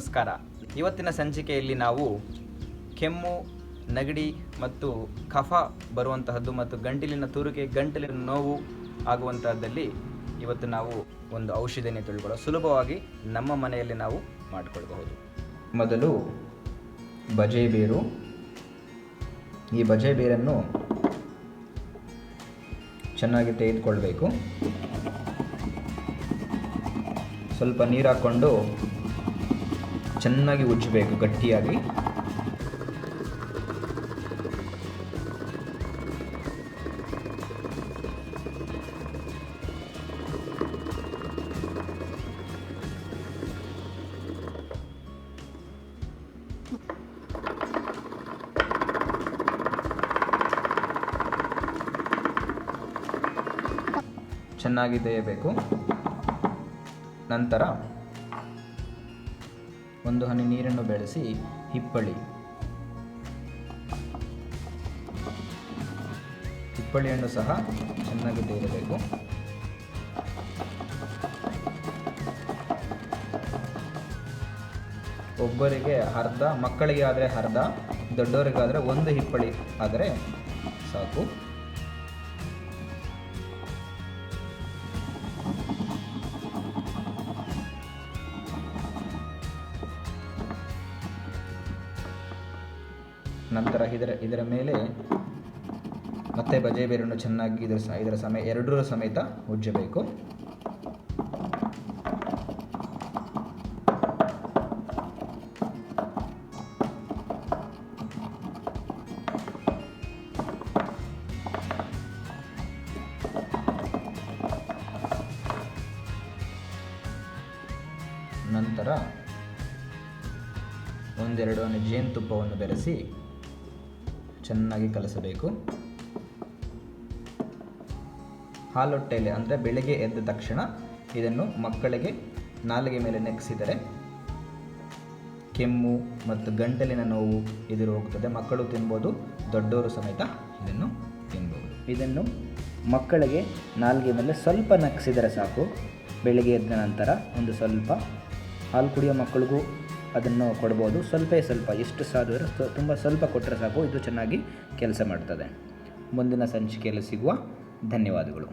ನಮಸ್ಕಾರ. ಇವತ್ತಿನ ಸಂಚಿಕೆಯಲ್ಲಿ ನಾವು ಕೆಮ್ಮು, ನೆಗಡಿ ಮತ್ತು ಕಫ ಬರುವಂತಹದ್ದು ಮತ್ತು ಗಂಟಲಿನ ತುರಿಕೆ, ಗಂಟಲಿನ ನೋವು ಆಗುವಂತಹದ್ದಲ್ಲಿ ಇವತ್ತು ನಾವು ಒಂದು ಔಷಧಿಯನ್ನು ತಿಳ್ಕೊಳ್ಳೋ ಸುಲಭವಾಗಿ ನಮ್ಮ ಮನೆಯಲ್ಲಿ ನಾವು ಮಾಡಿಕೊಳ್ಬಹುದು. ಮೊದಲು ಬಜೆ ಬೇರು. ಈ ಬಜೆ ಬೇರನ್ನು ಚೆನ್ನಾಗಿ ತೆಗೆದುಕೊಳ್ಬೇಕು. ಸ್ವಲ್ಪ ನೀರು ಹಾಕ್ಕೊಂಡು ಚೆನ್ನಾಗಿ ಉಜ್ಜಬೇಕು ಗಟ್ಟಿಯಾಗಿ. ಚೆನ್ನಾಗಿ ತೆಗೆಯಬೇಕು. ನಂತರ ಒಂದು ಹನಿ ನೀರನ್ನು ಬೆಳೆಸಿ ಹಿಪ್ಪಳಿಯನ್ನು ಸಹ ಚೆನ್ನಾಗಿ ತೆಗೆಯಬೇಕು. ಒಬ್ಬರಿಗೆ ಅರ್ಧ, ಮಕ್ಕಳಿಗೆ ಆದರೆ ಅರ್ಧ, ದೊಡ್ಡವರಿಗಾದರೆ ಒಂದು ಹಿಪ್ಪಳಿ ಆದರೆ ಸಾಕು. ನಂತರ ಇದರ ಮೇಲೆ ಮತ್ತೆ ಬಜೆ ಬೇರನ್ನು ಚೆನ್ನಾಗಿ ಇದರ ಎರಡರ ಸಮೇತ ಉಜ್ಜಬೇಕು. ನಂತರ ಒಂದೆರಡು ಹನಿ ಜೇನುತುಪ್ಪವನ್ನು ಬೆರೆಸಿ ಚೆನ್ನಾಗಿ ಕಲಸಬೇಕು. ಹಾಲೊಟ್ಟೆಯಲ್ಲಿ ಅಂದರೆ ಬೆಳಗ್ಗೆ ಎದ್ದ ತಕ್ಷಣ ಇದನ್ನು ಮಕ್ಕಳಿಗೆ ನಾಲಿಗೆ ಮೇಲೆ ನೆಕ್ಕಿಸಿದರೆ ಕೆಮ್ಮು ಮತ್ತು ಗಂಟಲಿನ ನೋವು ಹೋಗುತ್ತದೆ. ಮಕ್ಕಳು ತಿನ್ಬೋದು, ದೊಡ್ಡವರು ಸಮೇತ ಇದನ್ನು ತಿನ್ಬೋದು. ಇದನ್ನು ಮಕ್ಕಳಿಗೆ ನಾಲಿಗೆ ಮೇಲೆ ಸ್ವಲ್ಪ ನಕ್ಕಿಸಿದರೆ ಸಾಕು. ಬೆಳಗ್ಗೆ ಎದ್ದ ನಂತರ ಒಂದು ಸ್ವಲ್ಪ ಹಾಲು ಕುಡಿಯೋ ಮಕ್ಕಳಿಗೂ ಅದನ್ನು ಕೊಡ್ಬೋದು. ಸ್ವಲ್ಪ ಎಷ್ಟು ಸಾಧ್ಯ ತುಂಬ ಸ್ವಲ್ಪ ಕೊಟ್ಟರೆ ಸಾಕು. ಇದು ಚೆನ್ನಾಗಿ ಕೆಲಸ ಮಾಡ್ತದೆ. ಮುಂದಿನ ಸಂಚಿಕೆಯಲ್ಲಿ ಸಿಗುವ. ಧನ್ಯವಾದಗಳು.